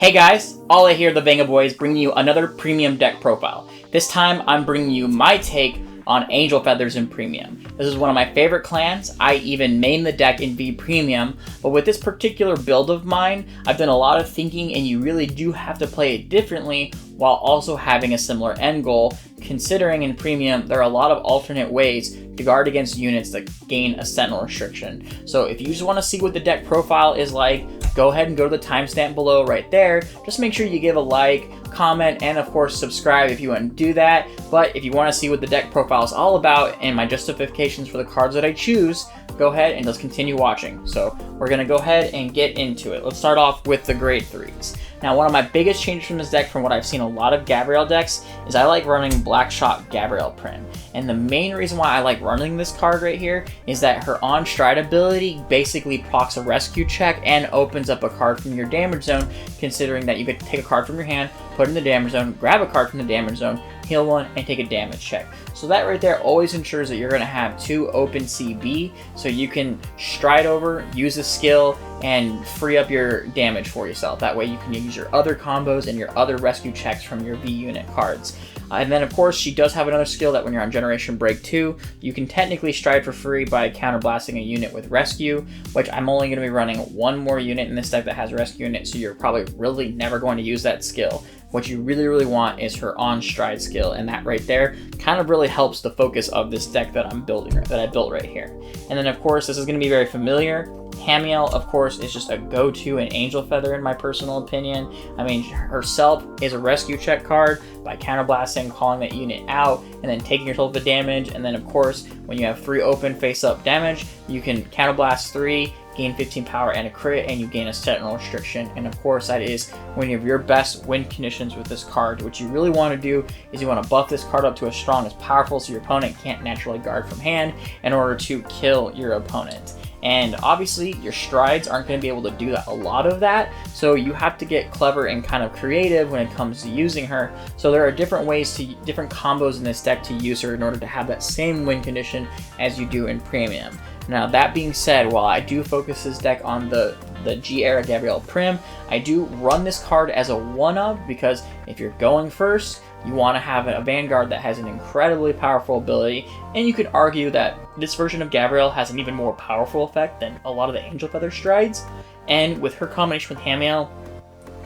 Hey guys, Ole here, the Vanguard Boys, bringing you another premium deck profile. This time I'm bringing you my take on Angel Feathers in Premium. This is one of my favorite clans. I even main the deck in V Premium, but with this particular build of mine, I've done a lot of thinking and you really do have to play it differently while also having a similar end goal, considering in Premium there are a lot of alternate ways to guard against units that gain a Sentinel restriction. So if you just want to see what the deck profile is like, go ahead and go to the timestamp below right there. Just make sure you give a like, comment, and of course subscribe if you want to do that. But if you want to see what the deck profile is all about and my justifications for the cards that I choose, go ahead and let's continue watching. So we're going to go ahead and get into it. Let's start off with the grade 3s. Now, one of my biggest changes from this deck from what I've seen a lot of Gavrail decks is I like running Black Shot Gavrail Prim. And the main reason why I like running this card right here is that her on stride ability basically procs a rescue check and opens up a card from your damage zone, considering that you could take a card from your hand, put it in the damage zone, grab a card from the damage zone, heal one, and take a damage check. So that right there always ensures that you're going to have 2 open CB, so you can stride over, use a skill, and free up your damage for yourself. That way you can use your other combos and your other rescue checks from your V unit cards. And then of course she does have another skill that when you're on Generation Break 2, you can technically stride for free by counterblasting a unit with Rescue, which I'm only going to be running one more unit in this deck that has Rescue in it, so you're probably really never going to use that skill. What you really want is her on stride skill, and that right there kind of really helps the focus of this deck that I'm building, that I built right here. And then of course this is going to be very familiar. Hamiel, of course, is just a go-to in Angel Feather in my personal opinion. I mean, herself is a rescue check card by counterblasting, calling that unit out, and then taking yourself the damage. And then, of course, when you have 3 open face-up damage, you can counterblast 3, gain 15 power and a crit, and you gain a Sentinel restriction. And of course, that is when you have your best win conditions with this card. What you really want to do is you want to buff this card up to as strong as powerful so your opponent can't naturally guard from hand in order to kill your opponent. And obviously your strides aren't going to be able to do a lot of that, so you have to get clever and kind of creative when it comes to using her. So there are different ways to, different combos in this deck to use her in order to have that same win condition as you do in Premium. Now that being said, while I do focus this deck on the G-Era Gavrail Prim, I do run this card as a one-of, because if you're going first, you want to have a Vanguard that has an incredibly powerful ability, and you could argue that this version of Gavrail has an even more powerful effect than a lot of the Angel Feather strides. And with her combination with Hamiel,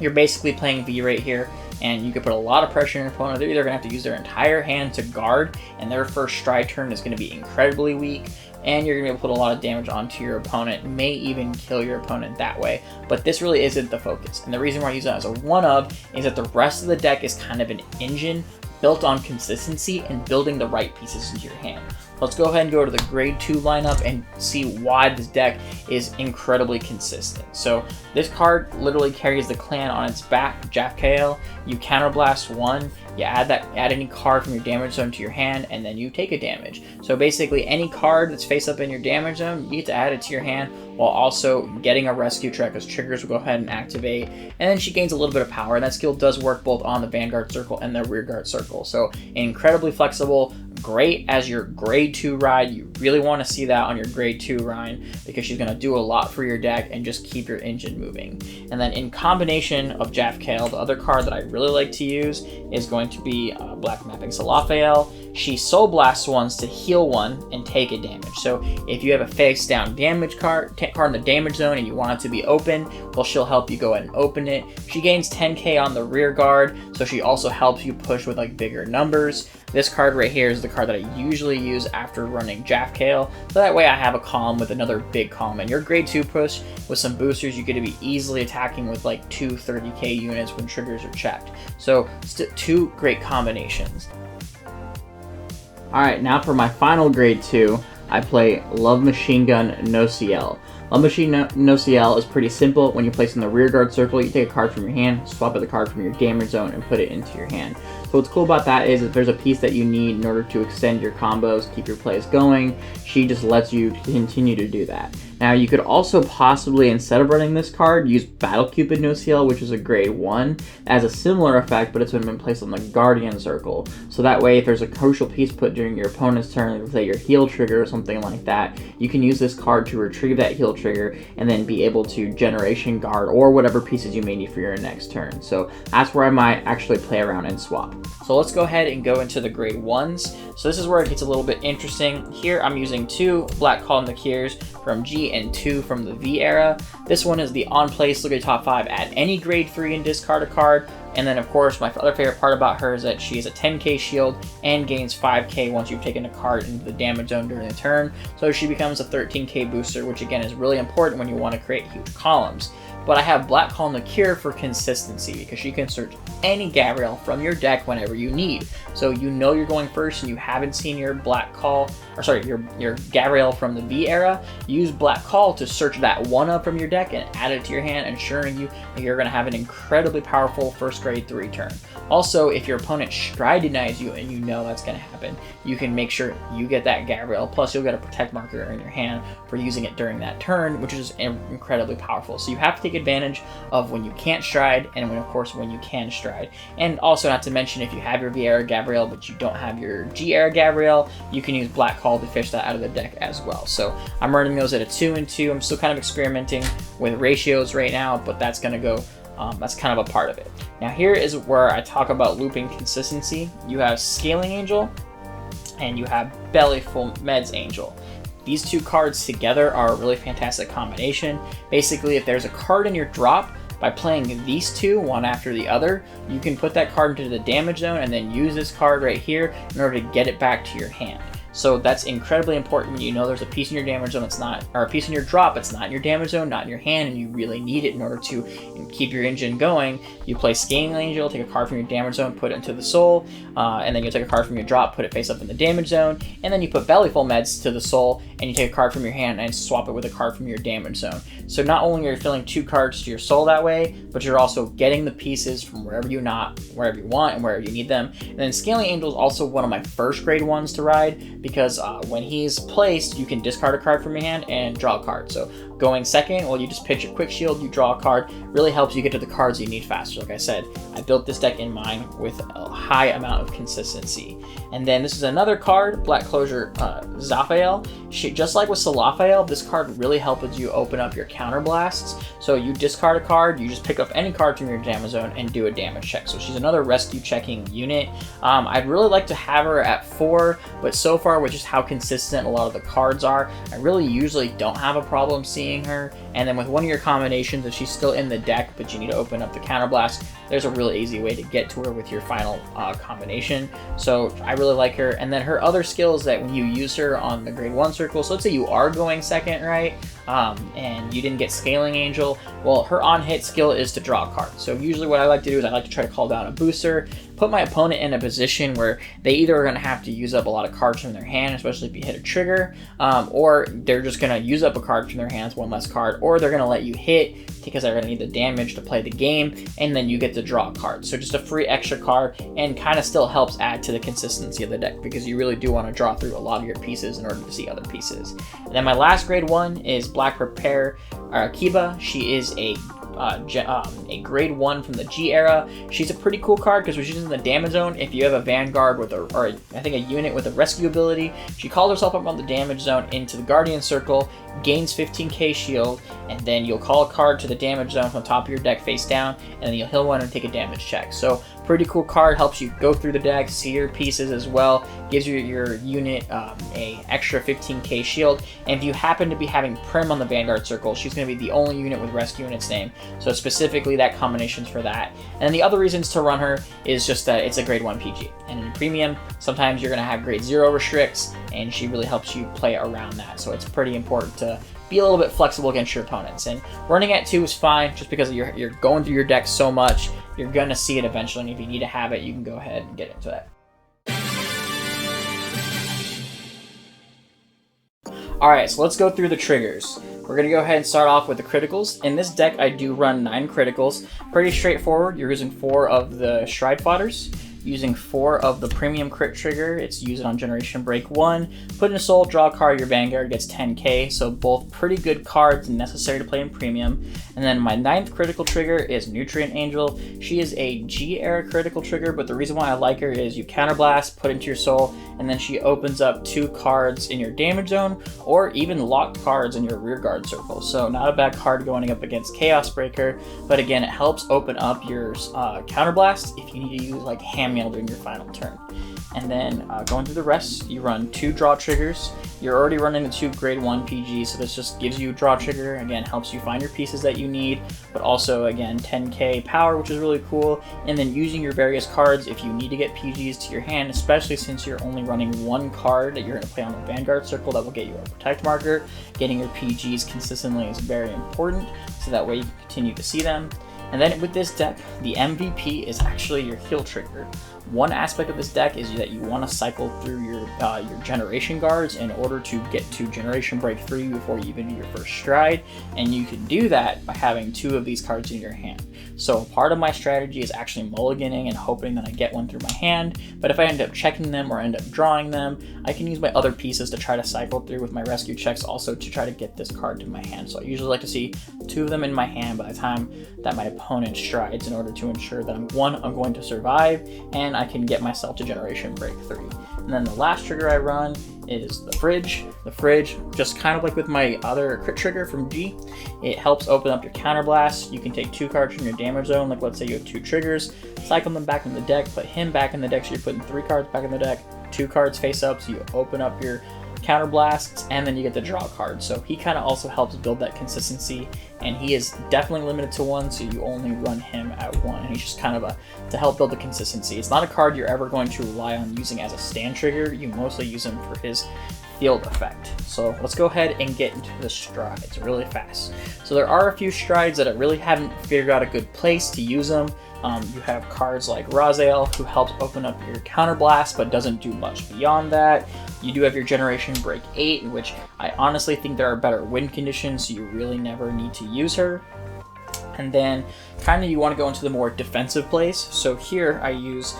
you're basically playing V right here, and you can put a lot of pressure on your opponent. They're either going to have to use their entire hand to guard, and their first stride turn is going to be incredibly weak, and you're going to be able to put a lot of damage onto your opponent, may even kill your opponent that way. But this really isn't the focus, and the reason why I use it as a one-of is that the rest of the deck is kind of an engine built on consistency and building the right pieces into your hand. Let's go ahead and go to the grade 2 lineup and see why this deck is incredibly consistent. So this card literally carries the clan on its back, Gavrail. You counterblast 1, you add any card from your damage zone to your hand, and then you take a damage. So basically any card that's face up in your damage zone, you get to add it to your hand while also getting a rescue check, as triggers will go ahead and activate. And then she gains a little bit of power, and that skill does work both on the Vanguard circle and the Rearguard circle. So incredibly flexible, great as your grade 2 ride. You really want to see that on your grade 2 ride, because she's going to do a lot for your deck and just keep your engine moving. And then in combination of Gavrail, the other card that I really like to use is going to be Black Mapping Salafael. She Soul Blasts once to heal 1 and take a damage. So if you have a face down damage card in the damage zone and you want it to be open, well, she'll help you go ahead and open it. She gains 10k on the rear guard, so she also helps you push with like bigger numbers. This card right here is the card that I usually use after running Gavrail, so that way I have a column with another big column. And your grade 2 push with some boosters, you get to be easily attacking with like 2 30k units when triggers are checked. So 2 great combinations. Alright, now for my final grade 2, I play Love Machine Gun No CL. Love Machine No CL is pretty simple. When you place in the rear guard circle, you take a card from your hand, swap out the card from your damage zone, and put it into your hand. So what's cool about that is if there's a piece that you need in order to extend your combos, keep your plays going, she just lets you continue to do that. Now you could also possibly, instead of running this card, use Battle Cupid No CL, which is a grade 1. It has a similar effect, but it's been placed on the Guardian circle. So that way, if there's a crucial piece put during your opponent's turn, let's say your heal trigger or something like that, you can use this card to retrieve that heal kill trigger, and then be able to generation guard or whatever pieces you may need for your next turn. So that's where I might actually play around and swap. So let's go ahead and go into the grade 1s. So this is where it gets a little bit interesting. Here I'm using 2 Black Call Nakirs from G and 2 from the V era. This one is the on place, look at top 5, add any grade 3 and discard a card. And then of course my other favorite part about her is that she has a 10k shield and gains 5k once you've taken a card into the damage zone during the turn. So she becomes a 13k booster, which again is really important when you want to create huge columns. But I have Black Call Nakir for consistency because she can search any Gavrail from your deck whenever you need. So you know you're going first and you haven't seen your Black Call, or sorry, your Gavrail from the V era, use Black Call to search that one up from your deck and add it to your hand, ensuring you that you're going to have an incredibly powerful first grade 3 turn. Also, if your opponent stride denies you and you know that's going to happen, you can make sure you get that Gavrail, plus you'll get a protect marker in your hand for using it during that turn, which is incredibly powerful. So you have to take advantage of when you can't stride and when, of course, when you can stride. And also, not to mention, if you have your V era Gavrail but you don't have your G era Gavrail, you can use Black Call to fish that out of the deck as well. So I'm running those at a 2 and 2. I'm still kind of experimenting with ratios right now, but that's going to go that's kind of a part of it. Now here is where I talk about looping consistency. You have Scaling Angel and you have Bellyful Meds Angel. These 2 cards together are a really fantastic combination. Basically, if there's a card in your drop, by playing these 2 one after the other, you can put that card into the damage zone and then use this card right here in order to get it back to your hand. So that's incredibly important when you know there's a piece in your damage zone that's not, or a piece in your drop that's not in your damage zone, not in your hand, and you really need it in order to keep your engine going. You play Scaling Angel, take a card from your damage zone, put it into the soul, and then you take a card from your drop, put it face up in the damage zone, and then you put Bellyful Meds to the soul, and you take a card from your hand and swap it with a card from your damage zone. So not only are you filling 2 cards to your soul that way, but you're also getting the pieces from wherever you want and wherever you need them. And then Scaling Angel is also one of my first grade 1s to ride, because when he's placed, you can discard a card from your hand and draw a card. So going second, well, you just pitch a quick shield, you draw a card, really helps you get to the cards you need faster. Like I said, I built this deck in mind with a high amount of consistency. And then this is another card, Black Closure Zaphael. Just like with Salafael, this card really helps you open up your counter blasts. So you discard a card, you just pick up any card from your damage zone and do a damage check. So she's another rescue checking unit. I'd really like to have her at 4, but so far with just how consistent a lot of the cards are, I really usually don't have a problem seeing her. And then with one of your combinations, if she's still in the deck but you need to open up the counterblast, there's a really easy way to get to her with your final combination. So I really like her. And then her other skill is that when you use her on the grade 1 circle, so let's say you are going second, right, and you didn't get Scaling Angel, well, her on hit skill is to draw a card. So usually what I like to do is I like to try to call down a booster, put my opponent in a position where they either are going to have to use up a lot of cards from their hand, especially if you hit a trigger, or they're just going to use up a card from their hands, one less card, or they're going to let you hit because they're going to need the damage to play the game, and then you get to draw a card. So just a free extra card, and kind of still helps add to the consistency of the deck, because you really do want to draw through a lot of your pieces in order to see other pieces. And then my last grade 1 is Black Repair Kiba. She is a grade 1 from the G era. She's a pretty cool card because when she's in the damage zone, if you have a Vanguard with I think a unit with a rescue ability, she calls herself up on the damage zone into the Guardian Circle, gains 15k shield, and then you'll call a card to the damage zone from the top of your deck face down, and then you'll heal one and take a damage check. So pretty cool card, helps you go through the deck, see your pieces as well, gives you your unit a extra 15k shield, and if you happen to be having Prim on the Vanguard Circle, she's going to be the only unit with rescue in its name, so specifically that combination's for that. And the other reasons to run her is just that it's a grade 1 PG, and in Premium, sometimes you're going to have grade 0 restricts, and she really helps you play around that, so it's pretty important to be a little bit flexible against your opponents. And running at 2 is fine, just because you're going through your deck so much, you're going to see it eventually, and if you need to have it, you can go ahead and get into that. Alright, so let's go through the triggers. We're going to go ahead and start off with the criticals. In this deck, I do run 9 criticals. Pretty straightforward. You're using 4 of the Stride Fodders. using 4 of the premium crit trigger. It's used on Generation Break 1. Put in a soul, draw a card, your Vanguard gets 10k, so both pretty good cards necessary to play in premium. And then my 9th critical trigger is Nutrient Angel. She is a G era critical trigger, but the reason why I like her is you counterblast, put into your soul, and then she opens up 2 cards in your damage zone, or even locked cards in your rear guard circle. So not a bad card going up against Chaos Breaker, but again, it helps open up your counterblast if you need to use like hand mail during your final turn. And then going through the rest, you run 2 draw triggers. You're already running the 2 grade 1 PG, so this just gives you draw trigger, again, helps you find your pieces that you need, but also, again, 10k power, which is really cool. And then using your various cards if you need to get PGs to your hand, especially since you're only running 1 card that you're going to play on the Vanguard circle that will get you a Protect marker. Getting your PGs consistently is very important, so that way you can continue to see them. And then with this deck, the MVP is actually your heal trigger. One aspect of this deck is that you want to cycle through your generation guards in order to get to Generation Break 3 before you even do your first stride, and you can do that by having 2 of these cards in your hand. So part of my strategy is actually mulliganing and hoping that I get one through my hand, but if I end up checking them or end up drawing them, I can use my other pieces to try to cycle through with my rescue checks also to try to get this card to my hand. So I usually like to see 2 of them in my hand by the time that my opponent strides in order to ensure that I'm going to survive and I can get myself to Generation Break 3. And then the last trigger I run is the Fridge. The Fridge, just kind of like with my other crit trigger from G, it helps open up your counterblast. You can take 2 cards from your damage zone, like let's say you have 2 triggers, cycle them back in the deck, put him back in the deck, so you're putting 3 cards back in the deck, 2 cards face up, so you open up your counterblasts, and then you get to draw cards. So he kind of also helps build that consistency, and he is definitely limited to 1, so you only run him at 1, and he's just kind of to help build the consistency. It's not a card you're ever going to rely on using as a stand trigger. You mostly use him for his field effect. So let's go ahead and get into the strides really fast. So there are a few strides that I really haven't figured out a good place to use them. You have cards like Gavrail, who helps open up your counterblast but doesn't do much beyond that. You do have your Generation Break 8, which I honestly think there are better win conditions, so you really never need to use her. And then kind of you want to go into the more defensive place. So here I use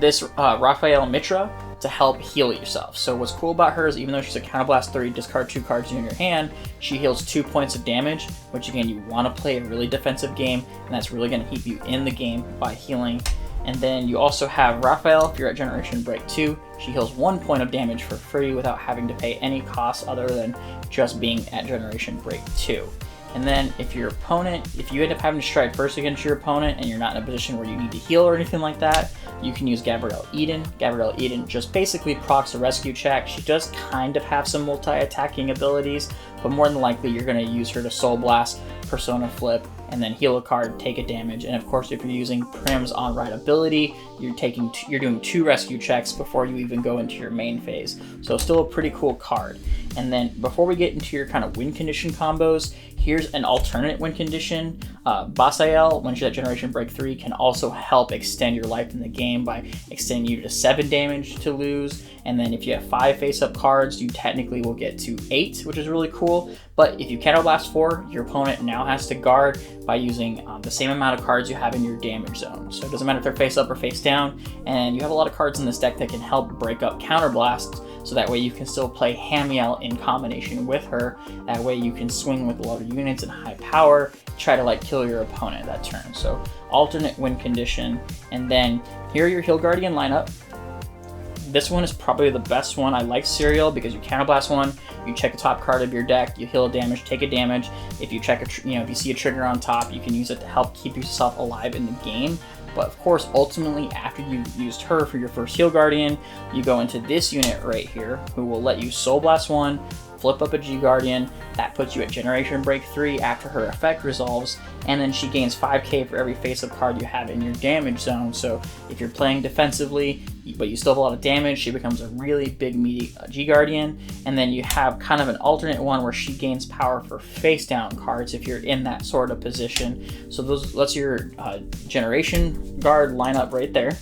this Raphael Mitra to help heal yourself. So what's cool about her is even though she's a Counterblast 3, discard 2 cards in your hand, she heals 2 points of damage, which again, you want to play a really defensive game, and that's really going to keep you in the game by healing. And then you also have Raphael, if you're at Generation Break 2, she heals 1 point of damage for free without having to pay any costs other than just being at Generation Break 2. And then if you end up having to stride first against your opponent and you're not in a position where you need to heal or anything like that, you can use Gavrail Eden. Gavrail Eden just basically procs a rescue check. She does kind of have some multi-attacking abilities, but more than likely you're going to use her to Soul Blast, Persona Flip, and then heal a card, take a damage. And of course, if you're using Prim's on right ability, you're doing 2 rescue checks before you even go into your main phase. So still a pretty cool card. And then before we get into your kind of win condition combos, here's an alternate win condition. Basael, when she's at Generation Break 3, can also help extend your life in the game by extending you to 7 damage to lose. And then if you have 5 face-up cards, you technically will get to 8, which is really cool. But if you Counterblast 4, your opponent now has to guard by using the same amount of cards you have in your damage zone. So it doesn't matter if they're face up or face down, and you have a lot of cards in this deck that can help break up Counterblasts, so that way you can still play Hamiel in combination with her. That way you can swing with a lot of units and high power, try to kill your opponent that turn. So alternate win condition. And then here are your Heal Guardian lineup. This one is probably the best one. I like Serial because you Counterblast 1, you check the top card of your deck, you heal damage, take a damage. If you check if you see a trigger on top, you can use it to help keep yourself alive in the game. But of course, ultimately, after you've used her for your first Heal Guardian, you go into this unit right here, who will let you Soul Blast 1, flip up a G Guardian. That puts you at Generation Break 3 after her effect resolves, and then she gains 5k for every face-up card you have in your damage zone. So if you're playing defensively, but you still have a lot of damage, she becomes a really big meaty G Guardian. And then you have kind of an alternate one where she gains power for face-down cards if you're in that sort of position. So that's your Generation Guard lineup right there.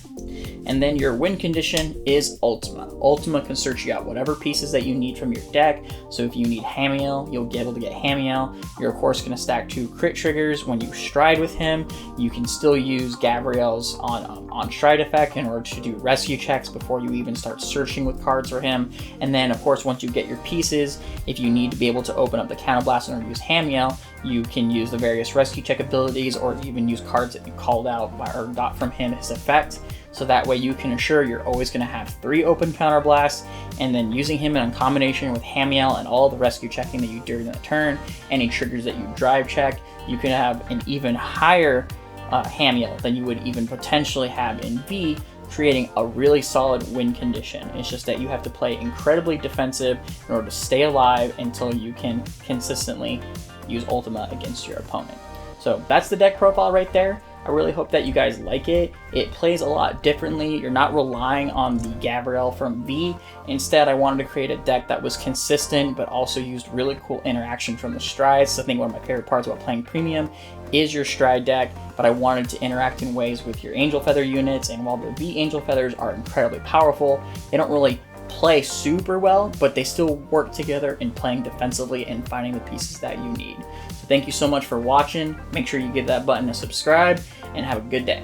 And then your win condition is Ultima. Ultima can search you out whatever pieces that you need from your deck. So if you need Hamiel, you'll be able to get Hamiel. You're of course going to stack 2 crit triggers when you stride with him. You can still use Gavrail's on stride effect in order to do rescue checks before you even start searching with cards for him. And then of course, once you get your pieces, if you need to be able to open up the Counterblast or use Hamiel, you can use the various rescue check abilities or even use cards that you called out or got from him as effect. So that way you can ensure you're always going to have 3 open Counterblasts, and then using him in combination with Hamiel and all the rescue checking that you do during the turn, any triggers that you drive check, you can have an even higher Hamiel than you would even potentially have in V, creating a really solid win condition. It's just that you have to play incredibly defensive in order to stay alive until you can consistently use Ultima against your opponent. So that's the deck profile right there. I really hope that you guys like it. It plays a lot differently. You're not relying on the Gavrail from V. Instead, I wanted to create a deck that was consistent, but also used really cool interaction from the strides. So I think one of my favorite parts about playing Premium is your stride deck, but I wanted to interact in ways with your Angel Feather units. And while the V Angel Feathers are incredibly powerful, they don't really play super well, but they still work together in playing defensively and finding the pieces that you need. So thank you so much for watching. Make sure you give that button a subscribe and have a good day.